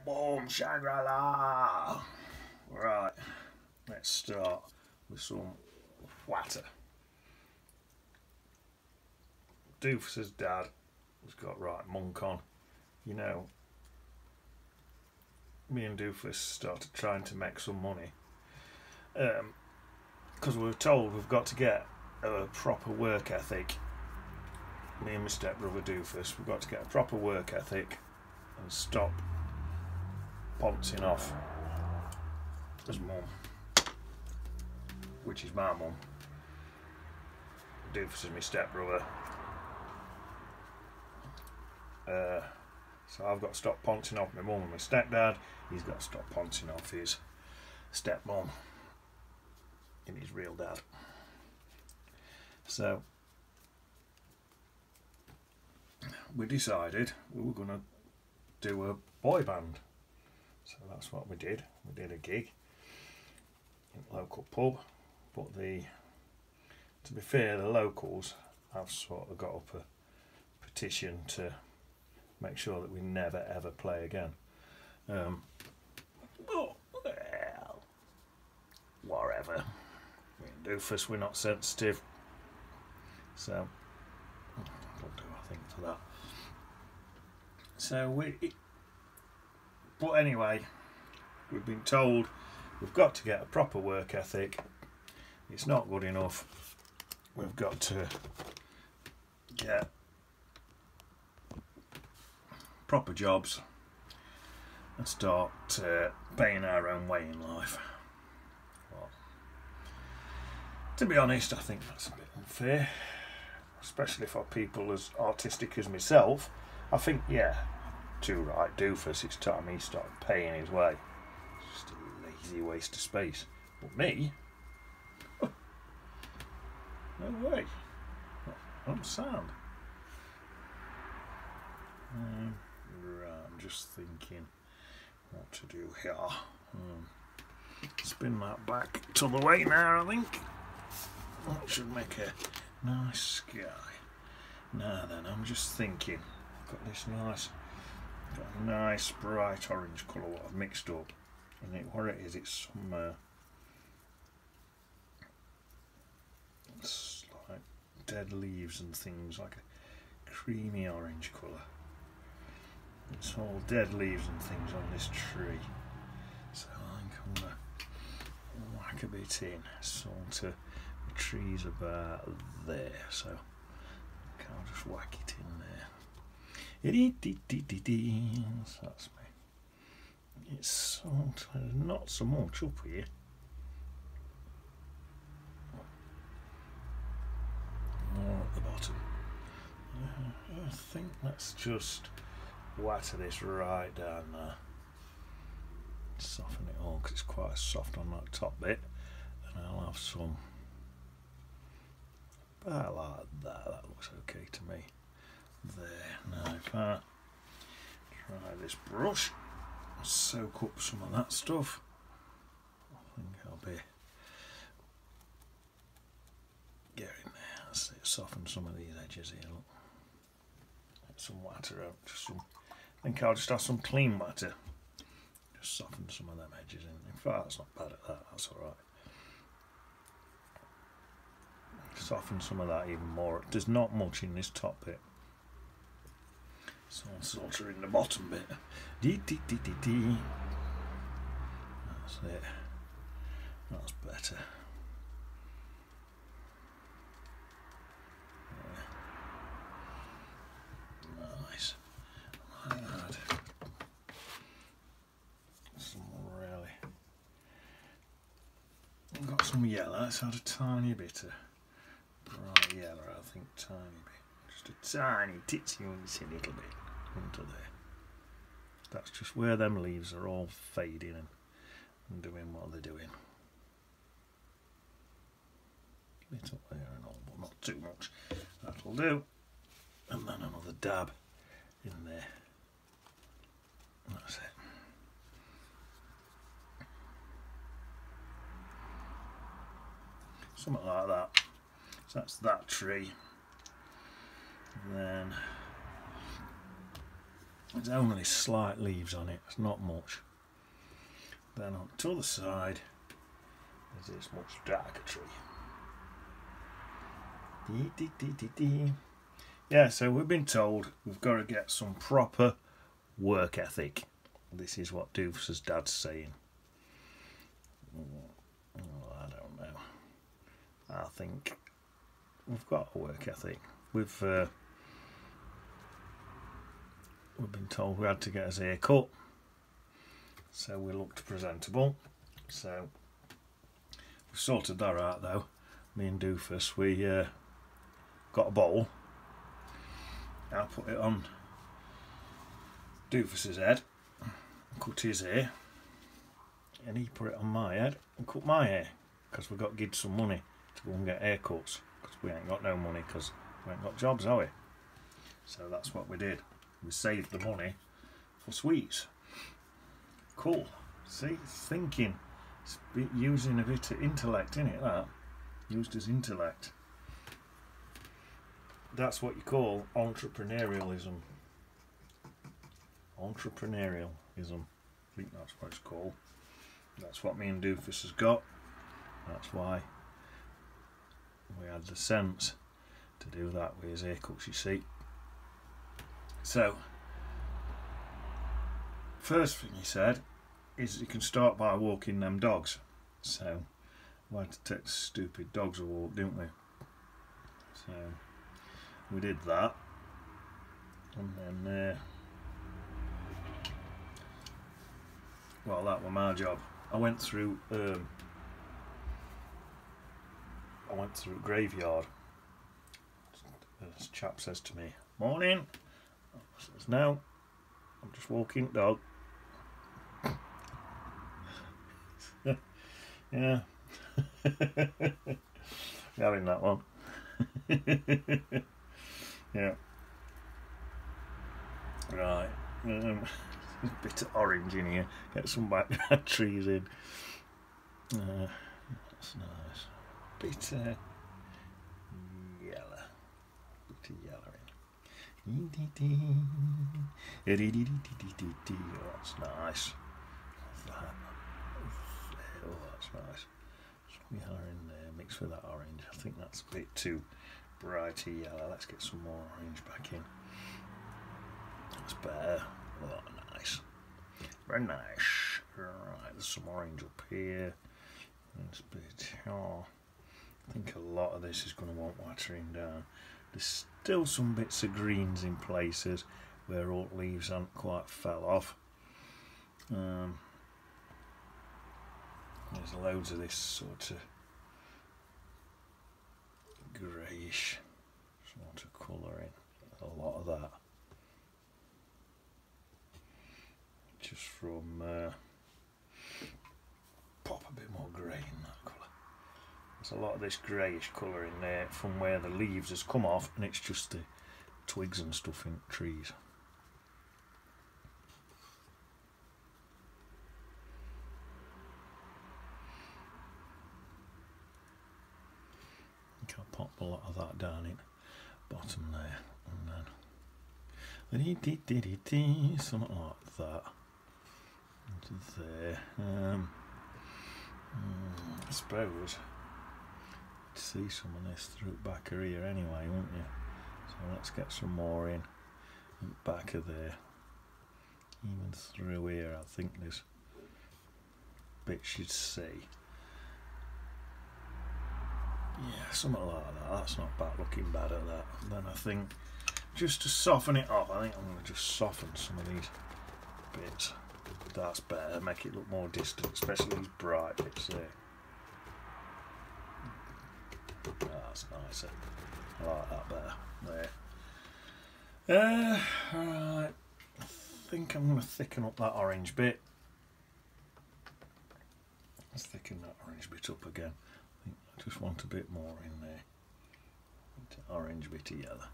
Boom, Shangri-La! Right, let's start with some water. Doofus's dad has got right monk on. You know, me and Doofus started trying to make some money because we were told we've got to get a proper work ethic. Me and my stepbrother Doofus, we've got to get a proper work ethic and stop poncing off as mum, which is my mum. Doofus is my stepbrother. So I've got to stop poncing off my mum and my stepdad. He's got to stop poncing off his stepmom and his real dad. So we decided we were going to do a boy band. So that's what we did. We did a gig in a local pub, but to be fair, the locals have sort of got up a petition to make sure that we never ever play again. Oh, well, whatever. Me and Doofus, we're not sensitive, so we'll do our thing for that. So but anyway, we've been told we've got to get a proper work ethic. It's not good enough. We've got to get proper jobs and start paying our own way in life. Well, to be honest, I think that's a bit unfair, especially for people as artistic as myself. I think, yeah, too right, Doofus, it's time he started paying his way. It's just a lazy waste of space. But me? No way. I'm sound. Right, I'm just thinking what to do here. Spin that back to the way now, I think. That should make a nice sky. Now then, I'm just thinking. I've got this got a nice bright orange colour what I've mixed up. And what it is, it's some it's like dead leaves and things, like a creamy orange colour. It's all dead leaves and things on this tree. So I think I'm going to whack a bit in. Sort of, the tree's about there, so I'll just whack it in there. So that's me. It's sort of not so much up here. More at the bottom. I think let's just water this right down there. Soften it all because it's quite soft on that top bit. And I'll have some about like that. That looks okay to me. There. Now if I try this brush and soak up some of that stuff, I think I'll be getting there. That's it. Soften some of these edges here. Look. Get some water out. I think I'll just have some clean water. Just soften some of them edges in. In fact, that's not bad at that. That's all right. Soften some of that even more. There's not much in this top bit. So I'll sort in the bottom bit. That's it. That's better. Yeah. Nice. Add some really. I've got some yellow. Let's add a tiny bit of bright yellow. I think tiny bit. Just a tiny titsy little bit into there. That's just where them leaves are all fading and doing what they're doing. A bit up there and all, but not too much. That'll do. And then another dab in there. That's it. Something like that. So that's that tree. And then There's only slight leaves on it, it's not much. Then on the other side, there's this much darker tree. Yeah, so we've been told we've got to get some proper work ethic. This is what Doofus's dad's saying. Oh, I don't know. I think we've got a work ethic. We've been told we had to get his hair cut, so we looked presentable. So we've sorted that out though. Me and Doofus, we got a bowl. I put it on Doofus's head, cut his hair, and he put it on my head and cut my hair, because we got to give some money to go and get haircuts, because we ain't got no money because we ain't got jobs, have we? So that's what we did. We saved the money for sweets. Cool. See, thinking, it's using a bit of intellect in it. That used as intellect. That's what you call entrepreneurialism. Entrepreneurialism. I think that's what it's called. That's what me and Doofus has got. That's why we had the sense to do that with his haircuts, you see. So, first thing he said is you can start by walking them dogs. So, we had to take the stupid dogs a walk, didn't we? So, we did that. And then, well, that was my job. I went through a graveyard. This chap says to me, "Morning." I says, "No, I'm just walking dog." Yeah. Having that one. Yeah. Right. A bit of orange in here. Get some background trees in. That's nice. Bit yellow. Bit of yellow in. Oh, that's nice. Oh, that's nice. Some yellow in there mixed with that orange. I think that's a bit too brighty yellow. Let's get some more orange back in. That's better. Oh, nice. Very nice. Right, there's some orange up here. This bit. Oh, I think a lot of this is going to want watering down. There's still some bits of greens in places where all leaves haven't quite fell off. There's loads of this sort of greyish sort of colour in. A lot of that. Just from pop a bit more grey in that colour. There's a lot of this greyish colour in there from where the leaves has come off, and it's just the twigs and stuff in trees. I think I'll pop a lot of that down in bottom there, and then something like that. Into there. I suppose you'd see some of this through the back of here anyway, wouldn't you? So let's get some more in the back of there. Even through here, I think there's bits you'd see. Yeah, something like that. That's not bad, looking bad at that. And then I think, just to soften it up, I think I'm going to just soften some of these bits. That's better, make it look more distant, especially these bright bits there. That's nicer. I like that better. There. Alright. I think I'm going to thicken up that orange bit. Let's thicken that orange bit up again. I think I just want a bit more in there. Orange bit of yellow.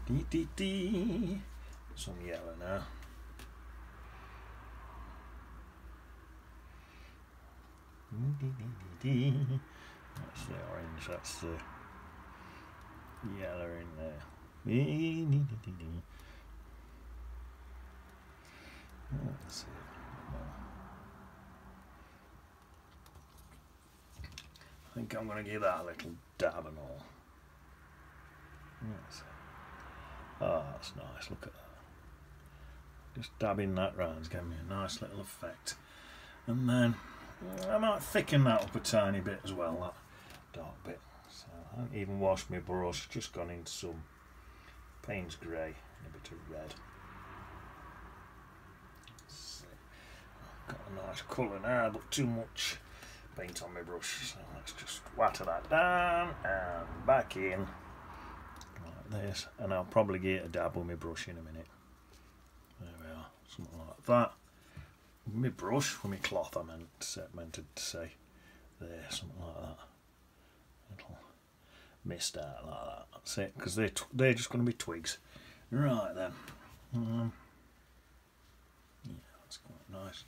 That'll do. Some yellow now. That's the orange, that's the yellow in there. Let's see. I think I'm going to give that a little dab and all. Yes. Oh, that's nice. Look at that. Just dabbing that round's giving me a nice little effect. And then I might thicken that up a tiny bit as well, that dark bit. So I haven't even washed my brush, just gone into some Payne's grey and a bit of red. Got a nice colour now, but too much paint on my brush, so let's just water that down and back in like this, and I'll probably get a dab with my brush in a minute. There we are, something like that. My brush, with my cloth I meant to say, there, something like that. Little mist out like that, that's it, because they're just going to be twigs. Right then, yeah, that's quite nice.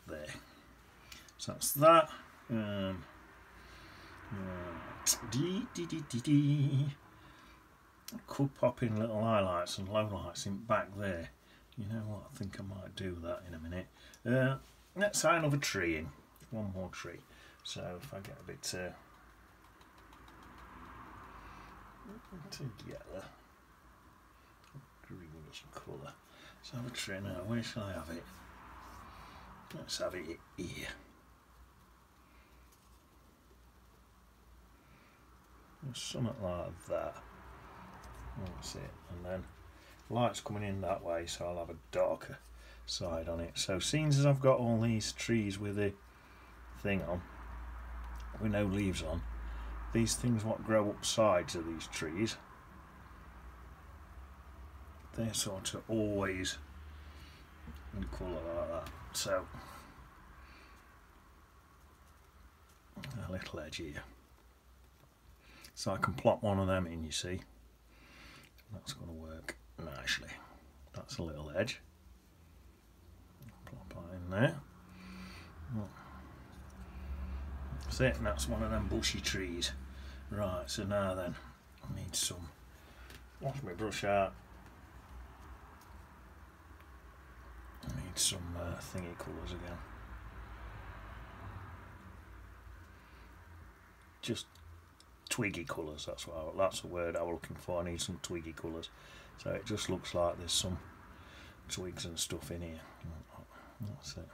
There. So that's that. Could pop in little highlights and lowlights in back there. You know what? I think I might do that in a minute. Let's add another tree in. One more tree. So if I get a bit together. Greenish colour. Let's have a tree now. Where shall I have it? Let's have it here. Something like that. That's it. And then light's coming in that way, so I'll have a darker side on it. So seeing as I've got all these trees with the thing on, with no leaves on, these things what grow up sides of these trees, they're sort of always in colour like that. So a little edge here, so I can plop one of them in, you see. That's going to work nicely. That's a little edge. Plop that in there. That's it, and that's one of them bushy trees. Right, so now then, I need some, wash my brush out. I need some thingy colours again. Just twiggy colours, that's the word I was looking for. I need some twiggy colours. So it just looks like there's some twigs and stuff in here. That's it.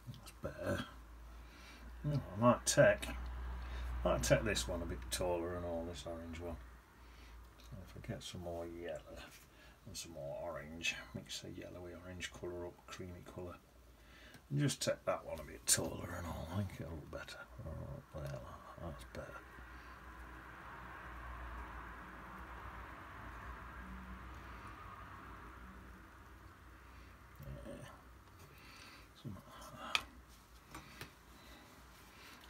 That's better. Oh, I might take this one a bit taller and all, this orange one. So if I get some more yellow and some more orange, mix the yellowy orange colour up, creamy colour. And just take that one a bit taller and all, I think it'll look better. Oh, well, that's better. Yeah. Something like that.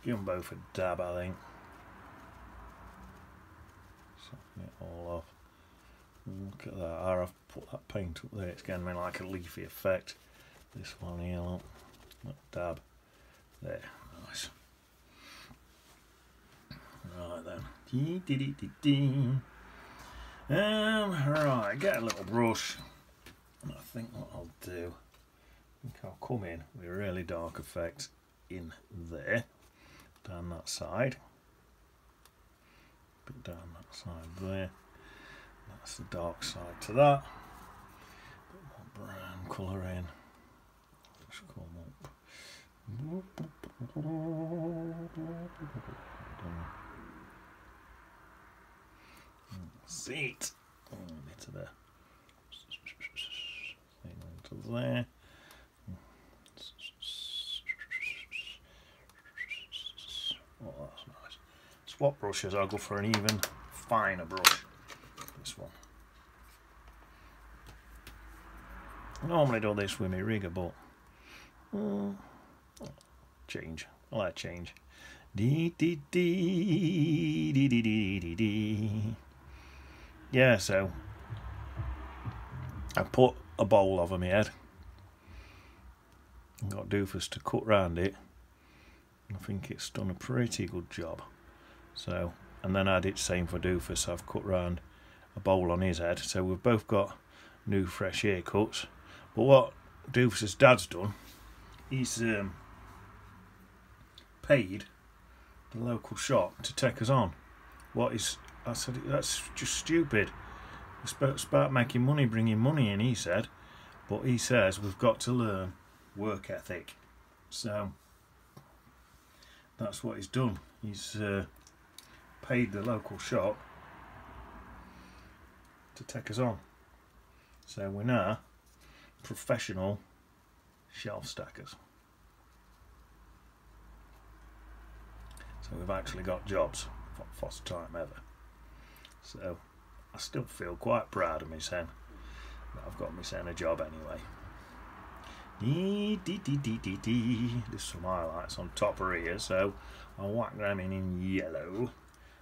Give them both a dab, I think. Soften it all off. Look at that, I've put that paint up there, it's getting me like a leafy effect. This one here, look. Dab. There, nice. Right then. Right, get a little brush. And I think what I'll do, I'll come in with a really dark effect in there, down that side. Bit down that side there. That's the dark side to that. Bit more brown colour in. Just come up. See it. A bit of a thing into there. Oh, that's nice. Swap brushes, I'll go for an even finer brush. This one. I normally do this with my rigger, but change. I like change. Yeah, so I put a bowl over my head. I've got doofus to cut round it. I think it's done a pretty good job. So, and then I did the same for doofus. I've cut round a bowl on his head. So we've both got new fresh haircuts. But what doofus's dad's done, he's paid the local shop to take us on. I said, that's just stupid. It's about making money, bringing money in, he said. But he says we've got to learn work ethic. So that's what he's done. He's paid the local shop to take us on. So we're now professional shelf stackers. So we've actually got jobs for the first time ever. So I still feel quite proud of my son. I've got my son a job anyway. There's some highlights on top of here, so I'll whack them in yellow,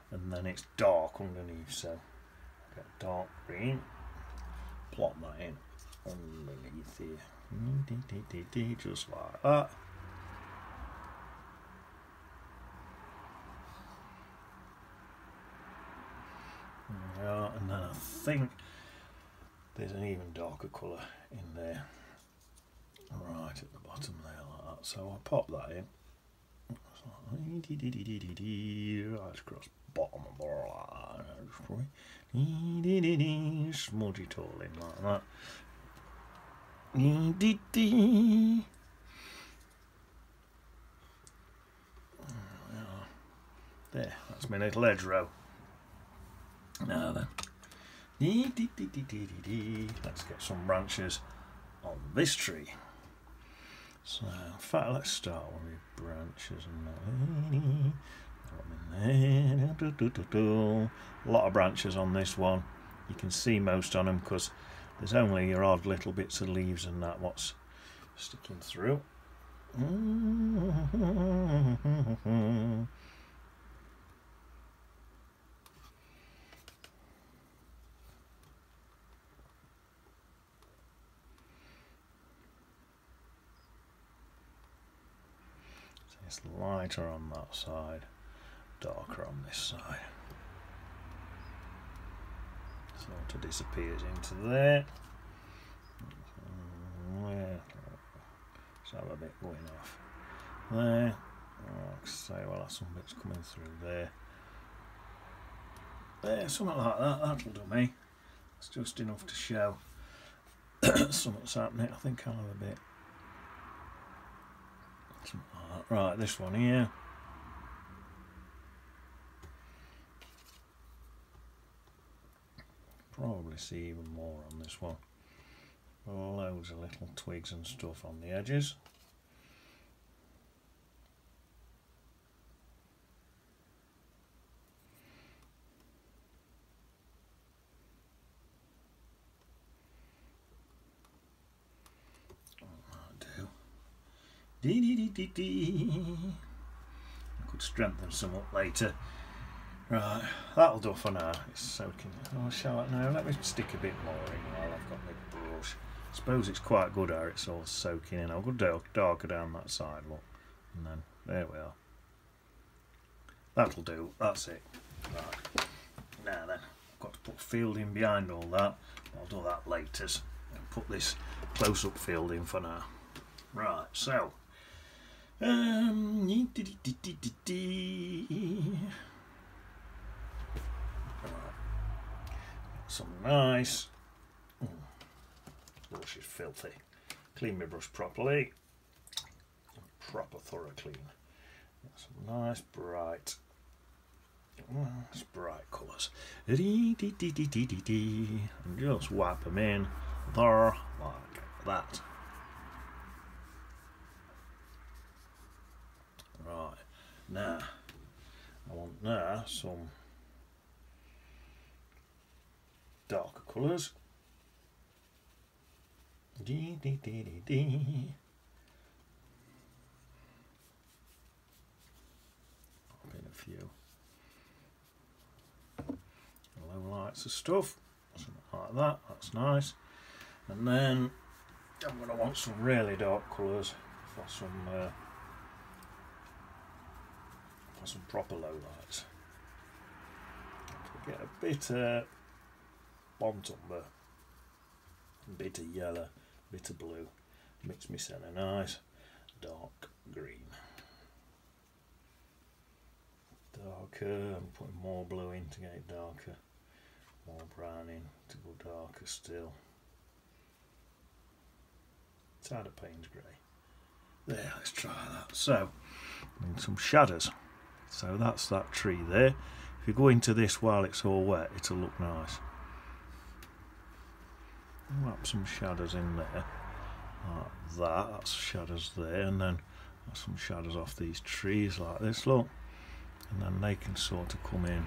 and then it's dark underneath, so I've got dark green. Plot that in underneath here, just like that. Yeah, and then I think there's an even darker colour in there, right at the bottom there, like that. So I'll pop that in. Right across bottom of that. Smudge it all in like that. There, that's my little hedgerow. Now then, let's get some branches on this tree. So, in fact, let's start with branches and a lot of branches on this one. You can see most on them because there's only your odd little bits of leaves and that what's sticking through. It's lighter on that side, darker on this side. Sort of disappears into there. Let's have a bit going off there. Like I say, well, that's some bits coming through there. There, something like that. That'll do me. It's just enough to show something's happening. I think I'll have a bit. Right, this one here. Probably see even more on this one. Loads of little twigs and stuff on the edges. I could strengthen some up later. Right, that'll do for now. It's soaking. Oh, shall I now? Let me stick a bit more in while I've got my brush. I suppose it's quite good how it's all soaking in. I'll go darker down that side, look. And then, there we are. That'll do. That's it. Right. Now then, I've got to put fielding behind all that. I'll do that later. And put this close-up fielding for now. Right, so. Some nice. Brush is filthy. Clean my brush properly. Proper thorough clean. Some nice bright colours. And just wipe them in there like that. Right, now I want some darker colours. Pop in a few low lights of stuff, something like that. That's nice. And then I'm going to want some really dark colours for some proper low lights. Get a bit of burnt umber, a bit of yellow, a bit of blue, mix me in a nice dark green. Darker, I'm putting more blue in to get it darker, more brown in to go darker still. Tired of Payne's grey. There, let's try that. So, I mean, some shadows. So that's that tree there. If you go into this while it's all wet, it'll look nice. Wrap some shadows in there, like that. That's shadows there, and then some shadows off these trees like this, look. And then they can sort of come in,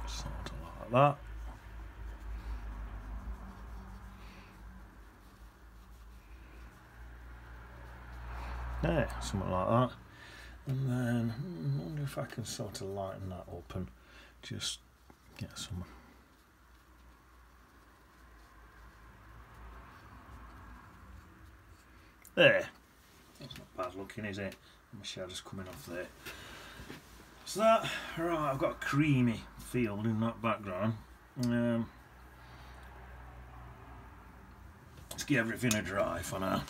sort of like that. There, something like that. And then I wonder if I can sort of lighten that up and just get some. There. That's not bad looking, is it? My shadow's coming off there. So that, right, I've got a creamy field in that background. Let's give everything a dry for now.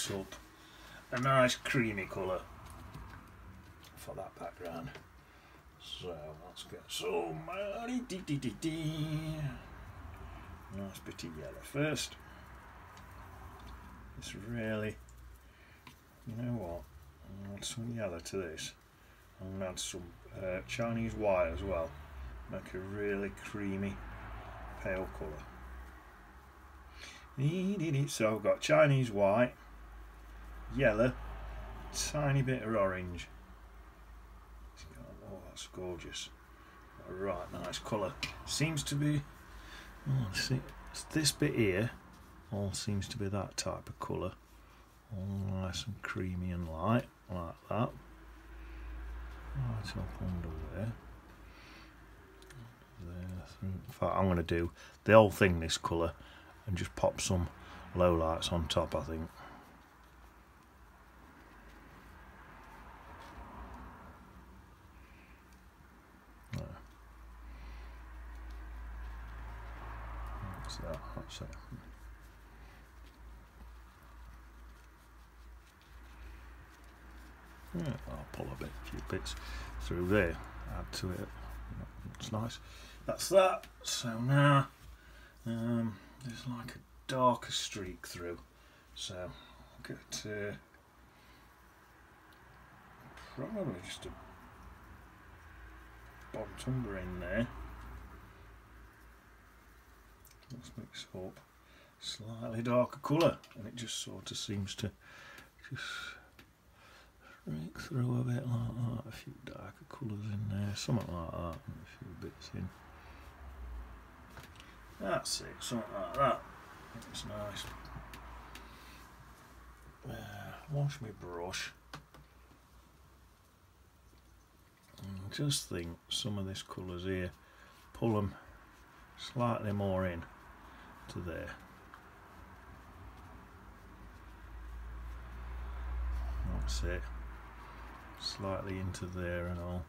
Up a nice creamy colour for that background. So let's get some nice bit of yellow first. It's really, you know what, I'm going to add some yellow to this. I'm going to add some Chinese white as well, make a really creamy pale colour. So I've got Chinese white, yellow, tiny bit of orange. Oh, that's gorgeous. A right nice colour. Seems to be, oh, see, this bit here all seems to be that type of colour. All nice and creamy and light, like that. Right up under there. In fact, I'm going to do the whole thing this colour and just pop some low lights on top, I think. That's it. Yeah, I'll pull a few bits through there, add to it. It's nice. That's that. So now there's like a darker streak through. So I'll get probably just a burnt umber in there. Let's mix up slightly darker colour, and it just sort of seems to just streak through a bit like that. A few darker colours in there, something like that, and a few bits in. That's it, something like that. It's nice. Wash my brush. And just think some of this colours here, pull them slightly more in to there. That's it. Slightly into there and all.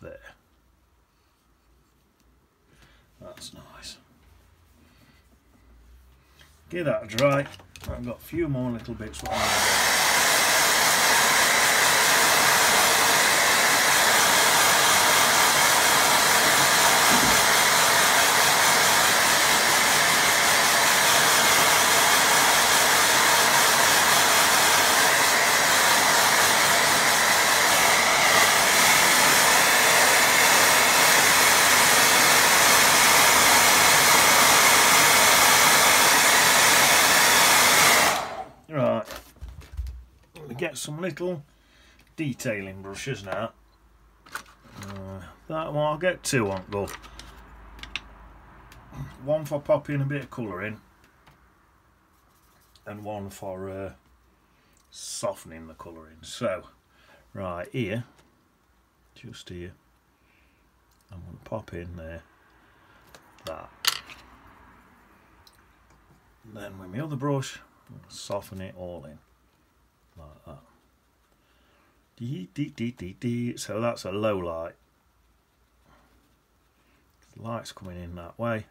There. That's nice. Give that a dry. I've got a few more little bits what I'm going to do. get some little detailing brushes now. That one, I'll get two on go. One for popping a bit of colour in, and one for softening the colour in. So, right here, just here, I'm going to pop in there that. Then with my other brush, I'm going to soften it all in like that. So that's a low light. The light's coming in that way.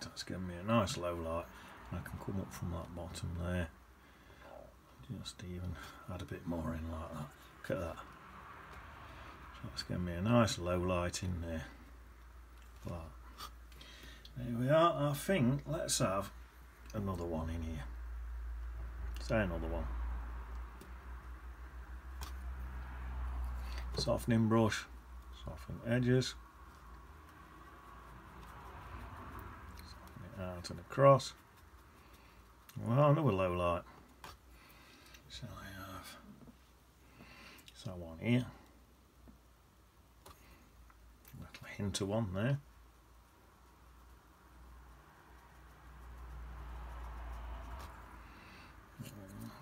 That's giving me a nice low light. I can come up from that bottom there. Just even add a bit more in like that. Look at that. So that's giving me a nice low light in there. Like. There we are. I think let's have another one in here. Say another one. Softening brush, soften edges, soften it out and across. Well, another low light. So I have one here, a little hint of one there.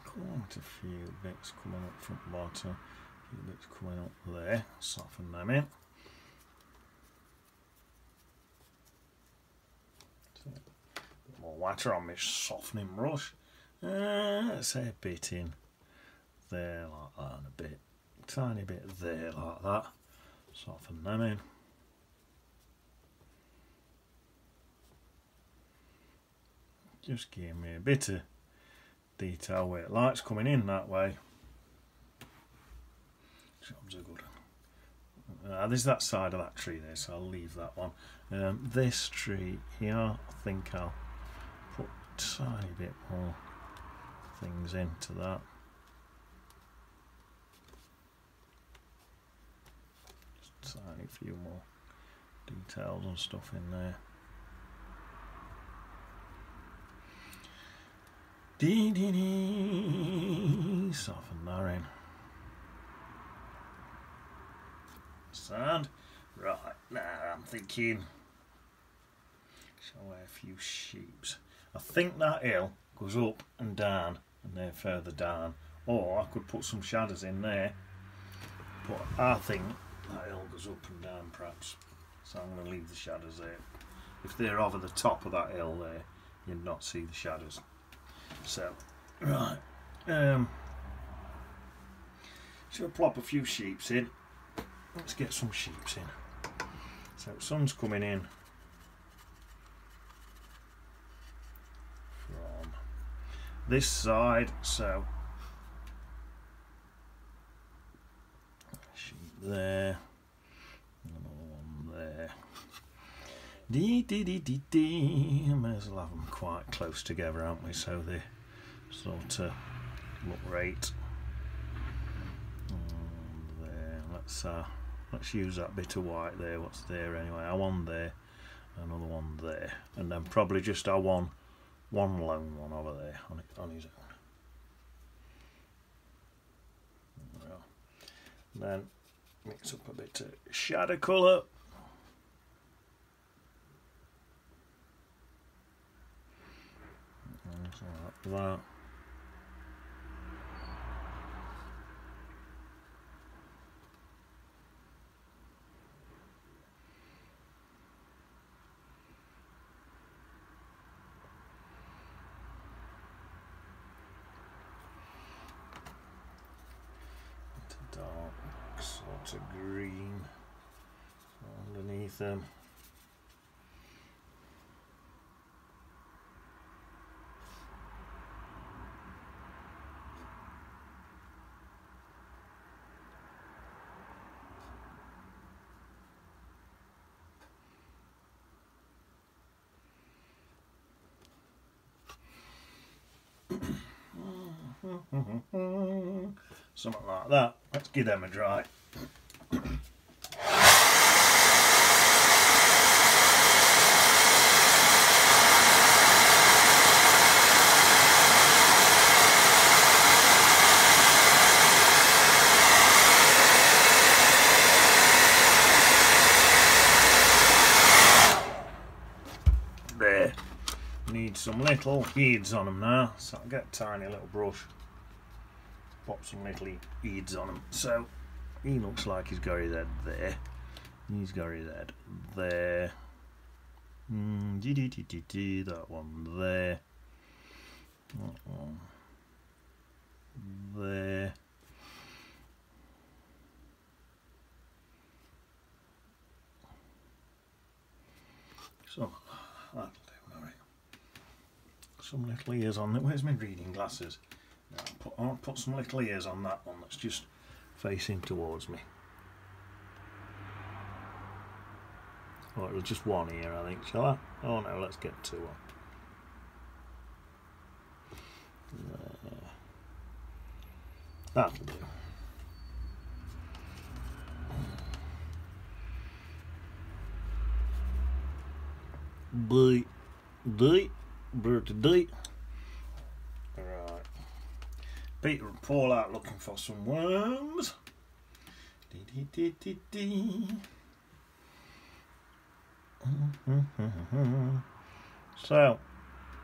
Quite a few bits coming up from the bottom. A few bits coming up there, soften them in. So, a bit more water on my softening brush. Let's say a bit in there like that, and a bit, tiny bit there like that. Soften them in. Just give me a bit of detail where light's coming in that way. Jobs are good. There's that side of that tree there, so I'll leave that one. This tree here, I think I'll put a tiny bit more things into that. Just a tiny few more details and stuff in there. Soften that in. Sand. Right, now I'm thinking, shall I wear a few sheeps? I think that hill goes up and down, and they're further down. Or I could put some shadows in there, but I think that hill goes up and down perhaps. So I'm going to leave the shadows there. If they're over the top of that hill there, you'd not see the shadows. So, right, should I plop a few sheeps in? Let's get some sheeps in. So sun's coming in from this side, so sheep there, another one there. May as well have them quite close together, aren't we? So they sort of look right. There. Let's use that bit of white there. What's there anyway? Our one there, another one there, and then probably just our one lone one over there on his own. Well, then mix up a bit of shadow colour. Like that. Dark sort of green underneath them. Something like that. Let's give them a try. need some little beads on them now, so I'll get a tiny little brush, pop some little beads on them. So he looks like he's got his head there, he's got his head there, that one there, that one there, so that'll do, alright. Some little ears on it. Where's my reading glasses? No, I'll put some little ears on that one that's just facing towards me. Oh, it was just one ear, I think. Shall I? Oh no, let's get two on. There. That'll do. Birthday. Right. Peter and Paul out looking for some worms. So,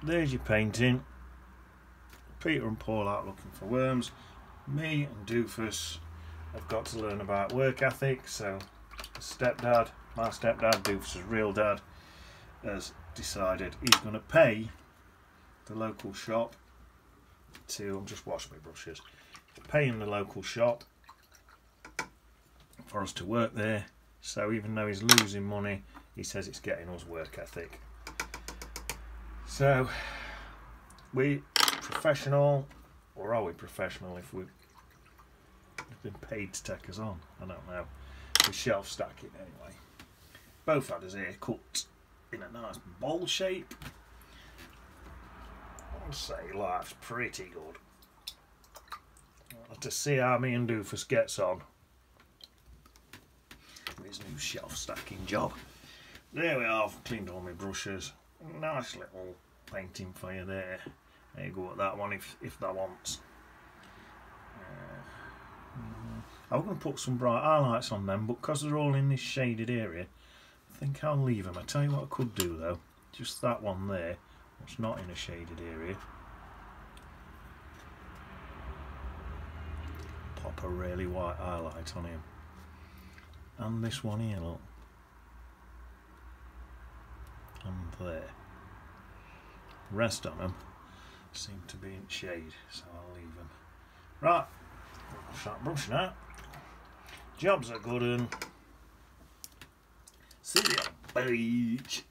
there's your painting. Peter and Paul out looking for worms. Me and Doofus have got to learn about work ethic. So, stepdad, my stepdad, Doofus's real dad, has decided he's going to pay the local shop to, I'm just washing my brushes, paying the local shop for us to work there. So even though he's losing money, he says it's getting us work ethic. So we professional, or are we professional if we've been paid to take us on? I don't know. We shelf stack it anyway. Both had his hair cut in a nice bowl shape. I'd say life's pretty good. I'll have to see how me and Doofus gets on with his new shelf stacking job. There we are, I've cleaned all my brushes. Nice little painting for you there. There you go with that one if that wants. I was going to put some bright highlights on them, but because they're all in this shaded area, I think I'll leave them. I tell you what I could do though, just that one there, what's not in a shaded area. Pop a really white highlight on him. And this one here, look. And there. Rest on them seem to be in shade, so I'll leave them. Right, start brushing out. Jobs are good and see you on the beach.